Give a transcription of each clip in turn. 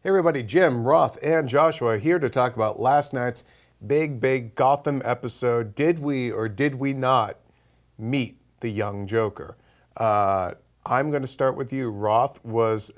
Hey everybody, Jim, Roth, and Joshua here to talk about last night's big Gotham episode. Did we or did we not meet the young Joker? I'm going to start with you, Roth. Was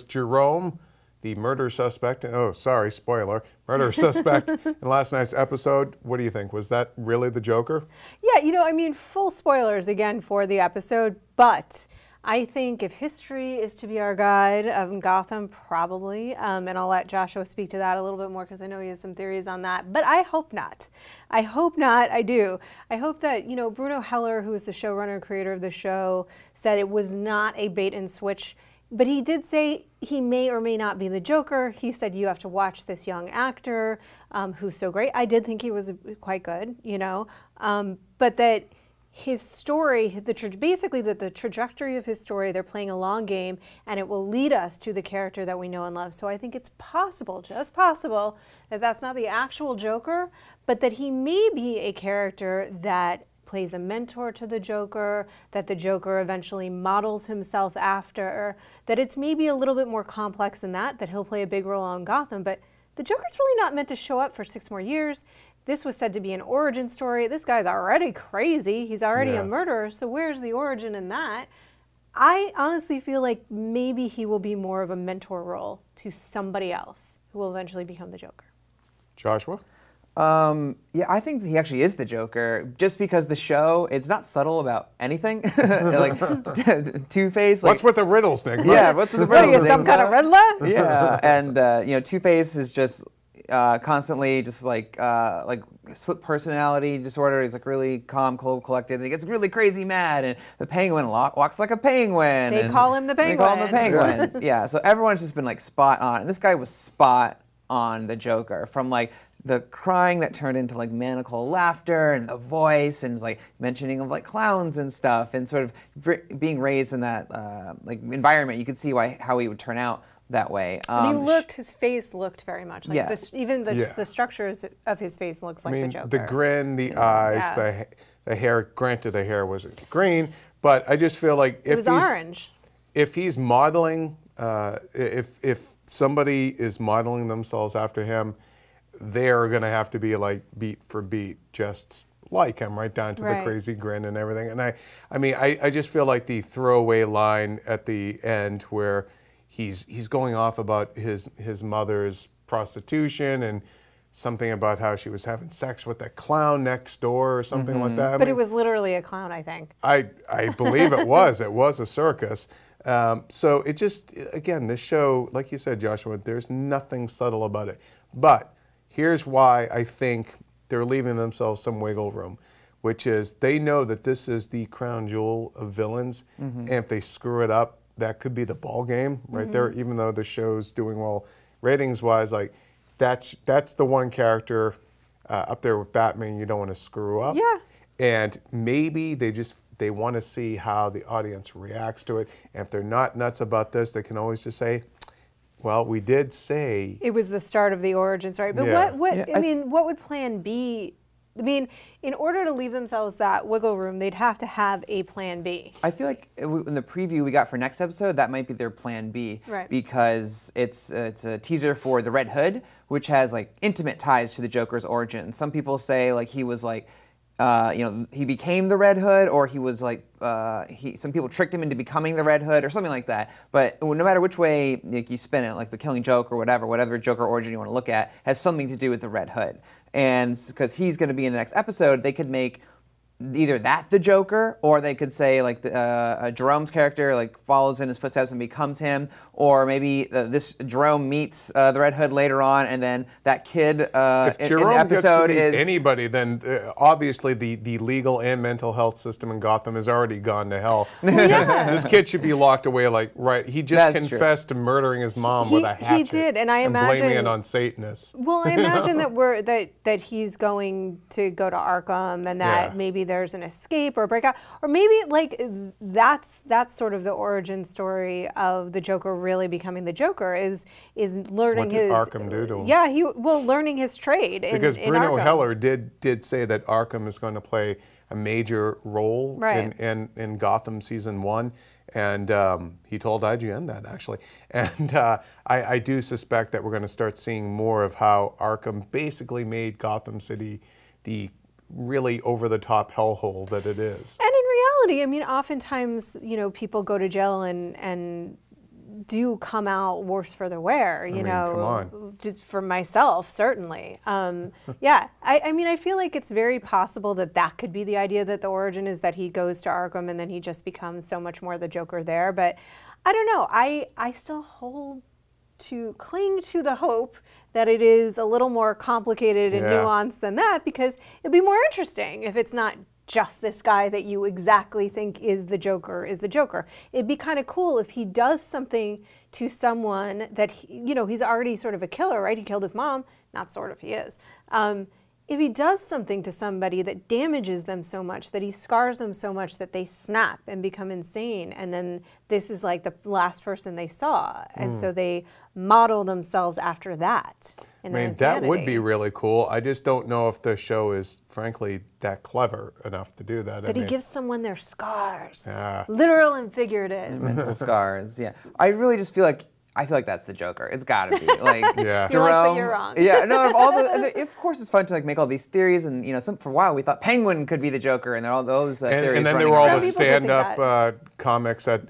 Jerome the murder suspect? Oh, sorry, spoiler. Murder suspect in last night's episode. What do you think? Was that really the Joker? Yeah, full spoilers again for the episode, but I think if history is to be our guide of Gotham, probably, and I'll let Joshua speak to that a little bit more because I know he has some theories on that, but I hope not. I hope not, I do. I hope that, Bruno Heller, who is the showrunner and creator of the show, said it was not a bait and switch, but he did say he may or may not be the Joker. He said you have to watch this young actor who's so great. I did think he was quite good, but that his story, basically the trajectory of his story, they're playing a long game, and it will lead us to the character that we know and love. So I think it's possible, just possible, that that's not the actual Joker, but that he may be a character that plays a mentor to the Joker, that the Joker eventually models himself after, that it's maybe a little bit more complex than that he'll play a big role on Gotham, but the Joker's really not meant to show up for 6 more years. This was said to be an origin story. This guy's already crazy. He's already a murderer, so where's the origin in that? I honestly feel like maybe he will be more of a mentor role to somebody else who will eventually become the Joker. Joshua? Yeah, I think he actually is the Joker, just because the show, it's not subtle about anything. Like Two-Face. What's with the riddles, Nick? Yeah, what's with the riddles? What are you, some kind of riddler? Yeah, and Two-Face is just constantly just like split personality disorder. He's like really calm, cold, collected. And he gets really crazy mad, and the Penguin walks like a penguin. They call him the Penguin. They call him the Penguin. Yeah, so everyone's just been like spot on, and this guy was spot on the Joker, from like the crying that turned into like maniacal laughter, and the voice, and like mentioning of like clowns and stuff, and sort of being raised in that like environment. You could see how he would turn out that way. His face looked very much like the structures of his face looks like the Joker. The grin, the eyes, the hair. Granted, the hair wasn't green, but I just feel like it was orange. If he's modeling, if somebody is modeling themselves after him, they're going to have to be like beat for beat, just like him, right down to the crazy grin and everything. And I just feel like the throwaway line at the end where he's going off about his mother's prostitution and something about how she was having sex with that clown next door or something like that. But it was literally a clown, I think. I believe it was. It was a circus. So it just, again, this show, like you said, Joshua, there's nothing subtle about it. But here's why I think they're leaving themselves some wiggle room, which is they know that this is the crown jewel of villains, and if they screw it up, that could be the ball game right there, even though the show's doing well ratings-wise. Like, that's the one character up there with Batman you don't want to screw up. Yeah. And maybe they want to see how the audience reacts to it. And if they're not nuts about this, they can always just say, well, we did say it was the start of the origin story. But what would plan B? I mean, in order to leave themselves that wiggle room, they'd have to have a plan B. I feel like in the preview we got for next episode, that might be their plan B. Right. Because it's a teaser for the Red Hood, which has like intimate ties to the Joker's origin. Some people say like he was like, he became the Red Hood, or he was like, some people tricked him into becoming the Red Hood, or something like that. But no matter which way you spin it, like the Killing Joke or whatever Joker origin you want to look at, has something to do with the Red Hood. And because he's going to be in the next episode, they could make either that the Joker, or they could say like Jerome's character like follows in his footsteps and becomes him, or maybe this Jerome meets the Red Hood later on, and then that kid if in Jerome the episode gets to meet is anybody, then obviously the legal and mental health system in Gotham has already gone to hell. This kid should be locked away. He just confessed to murdering his mom with a hatchet. He did, and I imagine blaming it on Satanists. Well, I imagine that he's going to go to Arkham, and that maybe there's an escape or a breakout, or maybe like that's sort of the origin story of the Joker really becoming the Joker is learning his. What did Arkham do to him? Yeah, learning his trade. Because Bruno Arkham. Heller did say that Arkham is going to play a major role in Gotham season 1, And he told IGN that, actually. And I do suspect that we're going to start seeing more of how Arkham basically made Gotham City the really over-the-top hellhole that it is. And in reality, I mean, oftentimes, you know, people go to jail and do come out worse for the wear, you know, come on. just for myself, certainly. Yeah, I mean, I feel like it's very possible that that could be the idea, that the origin is that he goes to Arkham and then he just becomes so much more the Joker there. But I don't know. I still cling to the hope that it is a little more complicated and nuanced than that, because it'd be more interesting if it's not just this guy that you exactly think is the Joker. It'd be kind of cool if he does something to someone that, you know, he's already sort of a killer, right? He killed his mom. Not sort of, he is. If he does something to somebody that damages them so much, that he scars them so much that they snap and become insane, and then this is like the last person they saw, and so they model themselves after that. I mean, that would be really cool. I just don't know if the show is, frankly, that clever enough to do that. That he gives someone their scars, Yeah. literal and figurative. Mental scars, yeah. I really just feel like that's the Joker. It's got to be like Yeah. You're like, but Jerome. you're wrong. Yeah, no. Of all of course, it's fun to like make all these theories, and you know, for a while we thought Penguin could be the Joker, and there are all those theories. And then there running were all around. the Some people did think stand-up comics at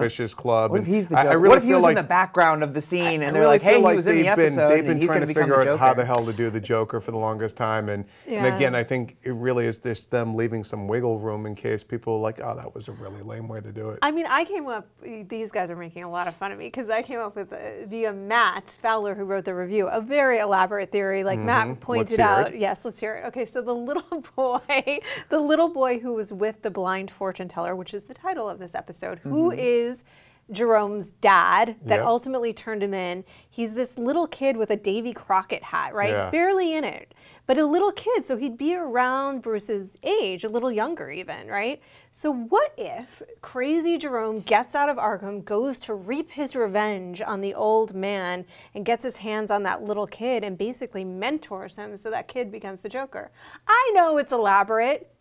Fish's Club. What if he's the Joker? I really What if he feel was like in the background of the scene, and I they're really like, "Hey, feel he like was in the episode, they've been and he's trying going to become figure the out how Joker." the hell to do the Joker for the longest time, and Yeah. again, I think it really is just them leaving some wiggle room in case people are like, oh, that was a really lame way to do it. I mean, I came up, these guys are making a lot of fun of me, because I came up with, via Matt Fowler, who wrote the review, a very elaborate theory. Like Matt pointed Let's hear out. it. Yes, let's hear it. Okay, so the little boy who was with the blind fortune teller, which is the title of this episode, who is Jerome's dad that Yep. ultimately turned him in. He's this little kid with a Davy Crockett hat, right? Yeah. Barely in it, but a little kid. So he'd be around Bruce's age, a little younger even, right? So what if crazy Jerome gets out of Arkham, goes to reap his revenge on the old man, and gets his hands on that little kid and basically mentors him so that kid becomes the Joker? I know it's elaborate.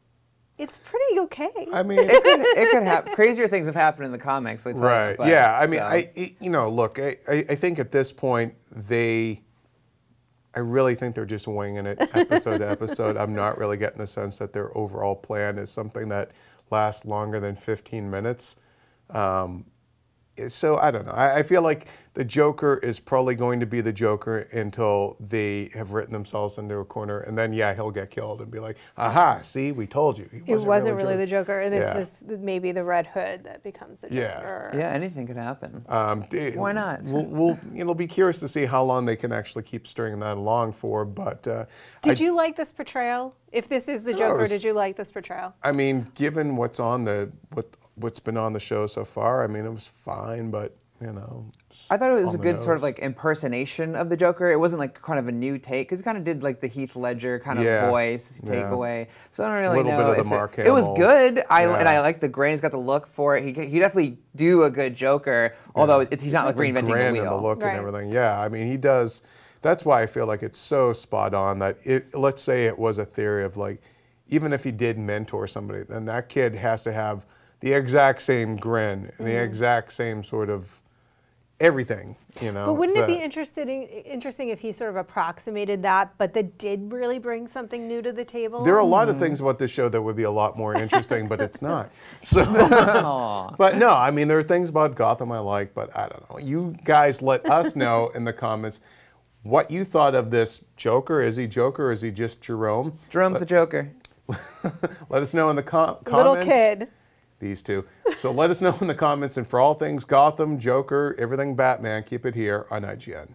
It's pretty okay. I mean, It could happen. Crazier things have happened in the comics. Let me tell you right? about Yeah. it. I mean, So. look, I think at this point I really think they're just winging it episode to episode. I'm not really getting the sense that their overall plan is something that lasts longer than 15 minutes. So I don't know. I feel like the Joker is probably going to be the Joker until they have written themselves into a corner, and then he'll get killed and be like, "Aha! See, we told you." It wasn't really the Joker, and Yeah. it's this maybe the Red Hood that becomes the Yeah. Joker. Yeah, anything could happen. Uh, Why not? It'll be curious to see how long they can actually keep stringing that along for. But Did you like this portrayal? If this is the Joker, was- did you like this portrayal? I mean, given what's been on the show so far, I mean, it was fine, but I thought it was on a the good sort of nose. like impersonation of the Joker. It wasn't like kind of a new take, because he kind of did like the Heath Ledger kind of Yeah. voice takeaway. So I don't really Little know. bit of the if Mark it was Hamill. good. And Yeah. I like the grin. He's got the look for it. He definitely do a good Joker, although he's not like reinventing the grin wheel. and the look Right. and everything. Yeah, I mean, he does. That's why I feel like it's so spot on that let's say it was a theory of like, even if he did mentor somebody, then that kid has to have the exact same grin and the exact same sort of everything, But wouldn't so it be interesting if he sort of approximated that, but that did really bring something new to the table? There are a lot of things about this show that would be a lot more interesting, but it's not. So, but no, I mean, there are things about Gotham I like, but I don't know. You guys let us know in the comments what you thought of this Joker. Is he Joker or is he just Jerome? Jerome's the Joker. Let us know in the comments. Little kid. These two. So let us know in the comments. And for all things Gotham, Joker, everything Batman, keep it here on IGN.